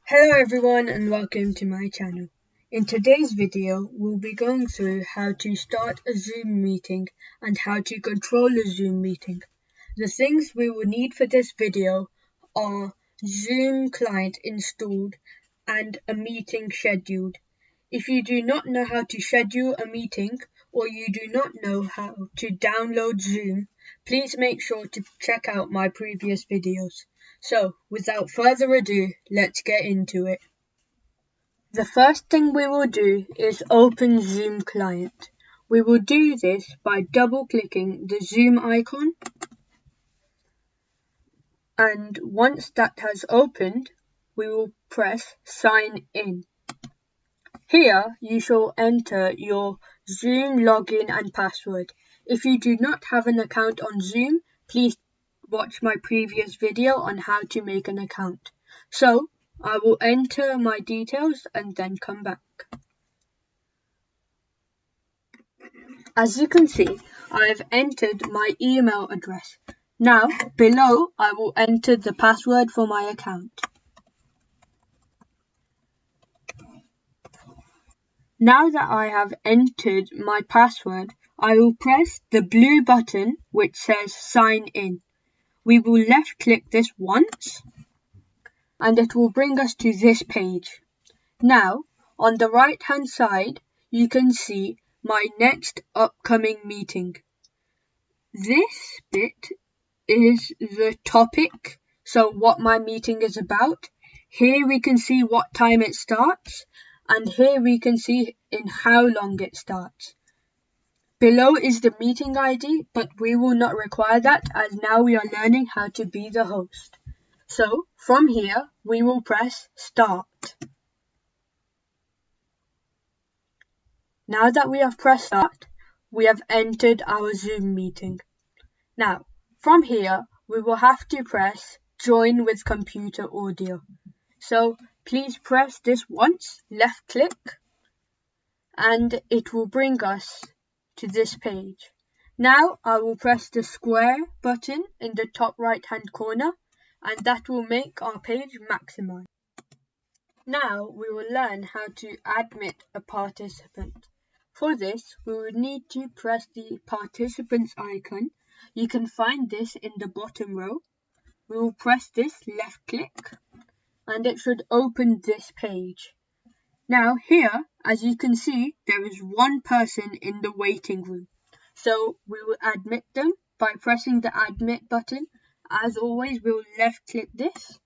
Hello everyone and welcome to my channel. In today's video, we'll be going through how to start a Zoom meeting and how to control a Zoom meeting. The things we will need for this video are Zoom client installed and a meeting scheduled. If you do not know how to schedule a meeting or you do not know how to download Zoom, please make sure to check out my previous videos. So, without further ado, let's get into it. The first thing we will do is open Zoom client. We will do this by double-clicking the Zoom icon, and once that has opened, we will press Sign In. Here you shall enter your Zoom login and password. If you do not have an account on Zoom, please watch my previous video on how to make an account. So I will enter my details and then come back. As you can see, I have entered my email address. Now below I will enter the password for my account. Now that I have entered my password, I will press the blue button which says Sign In. We will left click this once and it will bring us to this page. Now, on the right hand side, you can see my next upcoming meeting. This bit is the topic, so what my meeting is about. Here we can see what time it starts, and here we can see in how long it starts. Below is the meeting ID, but we will not require that as now we are learning how to be the host. So from here, we will press Start. Now that we have pressed Start, we have entered our Zoom meeting. Now, from here, we will have to press Join with computer audio. So please press this once, left click, and it will bring us to this page. Now I will press the square button in the top right hand corner, and that will make our page maximize. Now we will learn how to admit a participant. For this, we will need to press the participants icon. You can find this in the bottom row. We will press this left click and it should open this page. Now here, as you can see, there is one person in the waiting room. So we will admit them by pressing the admit button. As always, we will left click this.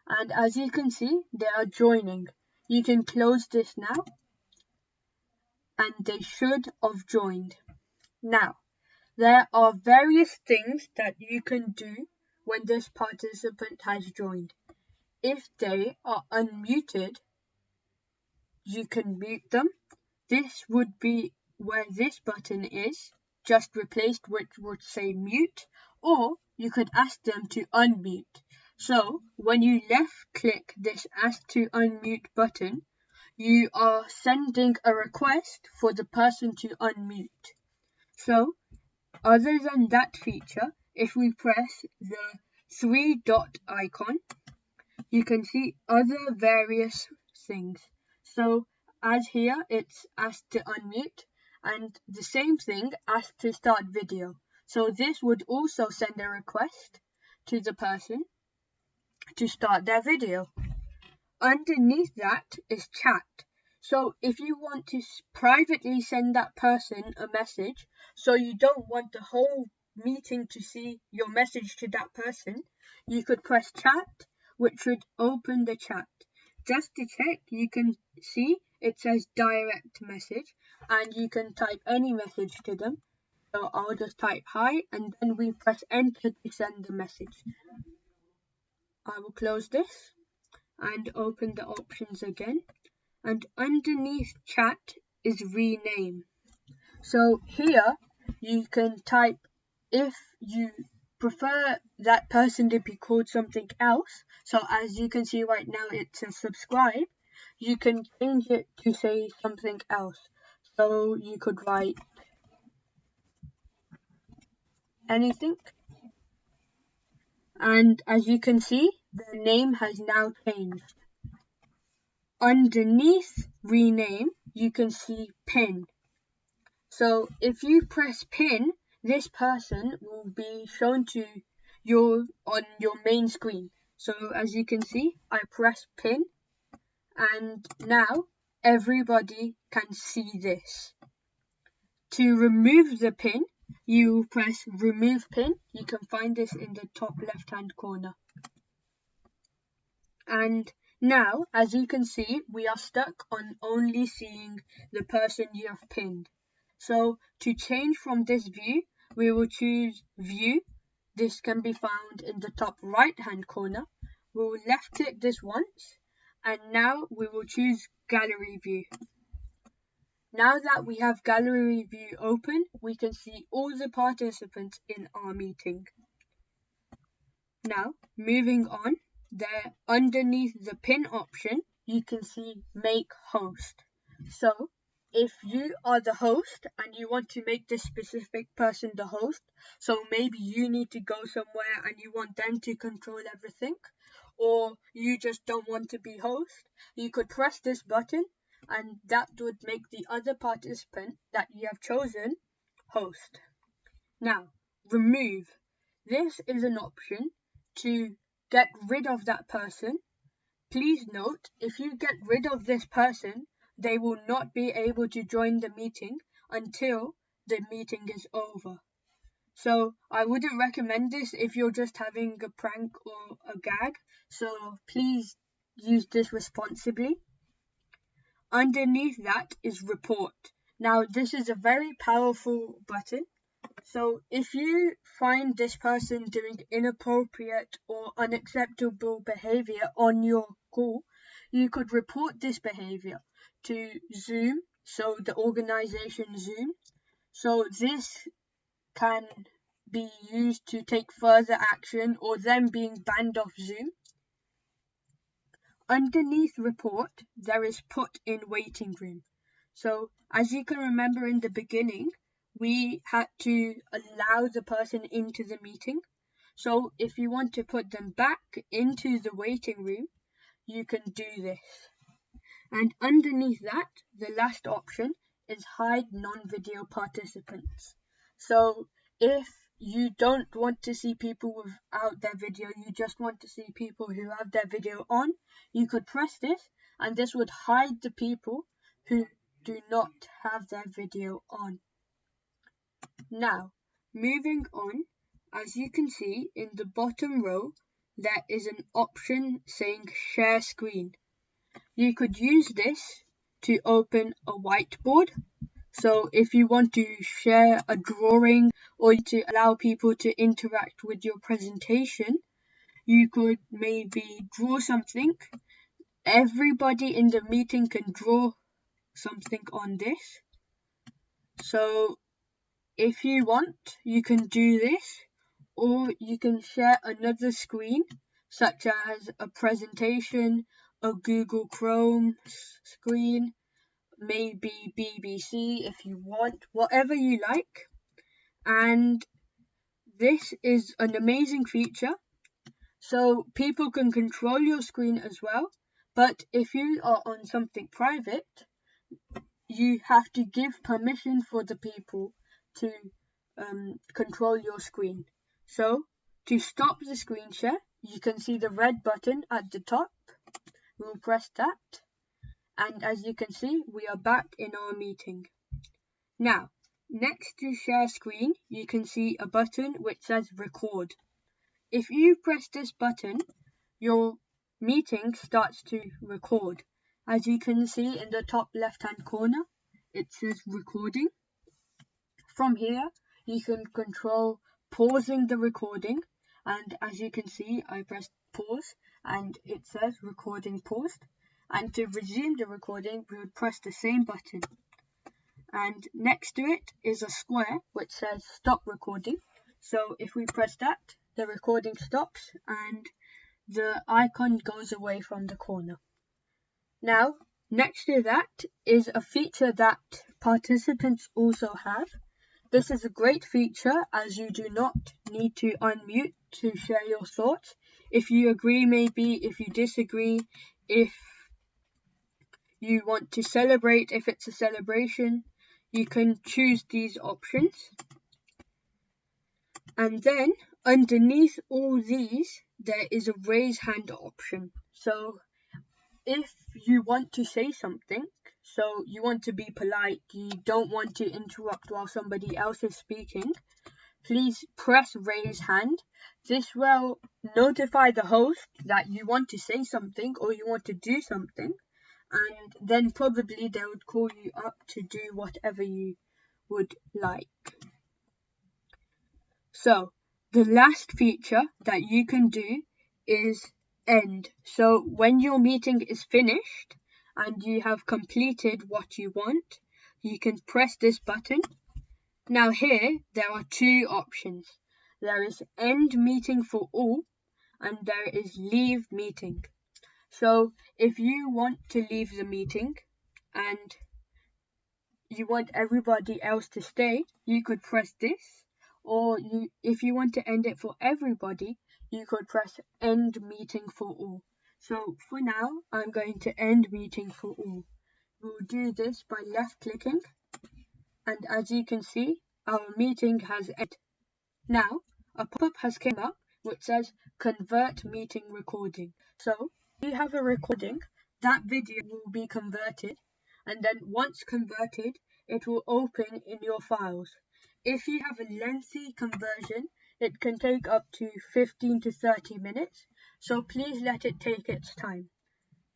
And as you can see, they are joining. You can close this now. And they should have joined. Now, there are various things that you can do when this participant has joined. If they are unmuted, you can mute them. This would be where this button is, just replaced, which would say mute, or you could ask them to unmute. So when you left click this ask to unmute button, you are sending a request for the person to unmute. So other than that feature, if we press the three dot icon, you can see other various things. So as here, it's asked to unmute, and the same thing asked to start video. So this would also send a request to the person to start their video. Underneath that is chat. So if you want to privately send that person a message, so you don't want the whole meeting to see your message to that person, you could press chat, which should open the chat. Just to check, you can see it says direct message, and you can type any message to them. So I'll just type hi, and then we press enter to send the message. I will close this and open the options again. And underneath chat is rename. So here you can type if you prefer that person to be called something else. So as you can see right now, it says subscribe. You can change it to say something else. So you could write anything. And as you can see, the name has now changed. underneath rename, you can see pin. So if you press pin, this person will be shown to on your main screen. So as you can see, I press pin and now everybody can see this. To remove the pin, you press remove pin. You can find this in the top left hand corner. And now, as you can see, we are stuck on only seeing the person you have pinned. So to change from this view, we will choose view. This can be found in the top right hand corner. We will left click this once and now we will choose gallery view. Now that we have gallery view open, we can see all the participants in our meeting. Now, moving on, there underneath the pin option, you can see make host. So, if you are the host and you want to make this specific person the host, so maybe you need to go somewhere and you want them to control everything, or you just don't want to be host, you could press this button and that would make the other participant that you have chosen host. Now, remove. This is an option to get rid of that person. Please note, if you get rid of this person, they will not be able to join the meeting until the meeting is over. So I wouldn't recommend this if you're just having a prank or a gag, so please use this responsibly. Underneath that is report. Now this is a very powerful button. So if you find this person doing inappropriate or unacceptable behavior on your call, you could report this behavior to Zoom, so the organization Zoom. So this can be used to take further action or them being banned off Zoom. Underneath report, there is put in waiting room. So as you can remember in the beginning, we had to allow the person into the meeting. So if you want to put them back into the waiting room, you can do this. And underneath that, the last option is hide non-video participants. So if you don't want to see people without their video, you just want to see people who have their video on, you could press this and this would hide the people who do not have their video on. Now, moving on, as you can see in the bottom row, there is an option saying share screen. You could use this to open a whiteboard. So if you want to share a drawing or to allow people to interact with your presentation, you could maybe draw something. Everybody in the meeting can draw something on this. So if you want, you can do this, or you can share another screen, such as a presentation, a Google Chrome screen, maybe BBC if you want, whatever you like. And this is an amazing feature. So people can control your screen as well. But if you are on something private, you have to give permission for the people to control your screen. So to stop the screen share, you can see the red button at the top. We'll press that. And as you can see, we are back in our meeting. Now, next to share screen, you can see a button which says record. If you press this button, your meeting starts to record. As you can see in the top left hand corner, it says recording. From here, you can control pausing the recording. And as you can see, I pressed pause and it says recording paused. And to resume the recording, we would press the same button. And next to it is a square which says stop recording. So if we press that, the recording stops and the icon goes away from the corner. Now, next to that is a feature that participants also have. This is a great feature as you do not need to unmute to share your thoughts. If you agree, maybe, if you disagree, if you want to celebrate, if it's a celebration, you can choose these options. And then underneath all these, there is a raise hand option. So if you want to say something, so you want to be polite, you don't want to interrupt while somebody else is speaking, please press raise hand. This will notify the host that you want to say something or you want to do something, and then probably they would call you up to do whatever you would like. So the last feature that you can do is end. So when your meeting is finished and you have completed what you want, you can press this button. Now here there are two options. There is end meeting for all and there is leave meeting. So if you want to leave the meeting and you want everybody else to stay, you could press this. Or if you want to end it for everybody, you could press end meeting for all. So for now, I'm going to end meeting for all. We'll do this by left clicking, and as you can see, our meeting has ended. Now, a pop-up has come up which says convert meeting recording. So if you have a recording, that video will be converted, and then once converted, it will open in your files. If you have a lengthy conversion, it can take up to 15 to 30 minutes, so please let it take its time.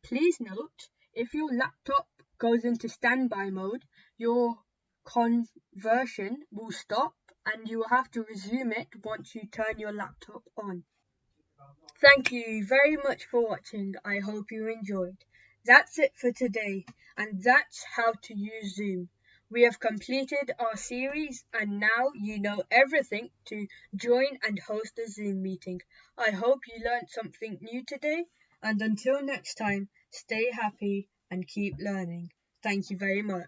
Please note, if your laptop goes into standby mode, your conversion will stop and you will have to resume it once you turn your laptop on. Thank you very much for watching. I hope you enjoyed. That's it for today, and that's how to use Zoom. We have completed our series and now you know everything to join and host a Zoom meeting. I hope you learned something new today, and until next time, stay happy and keep learning. Thank you very much.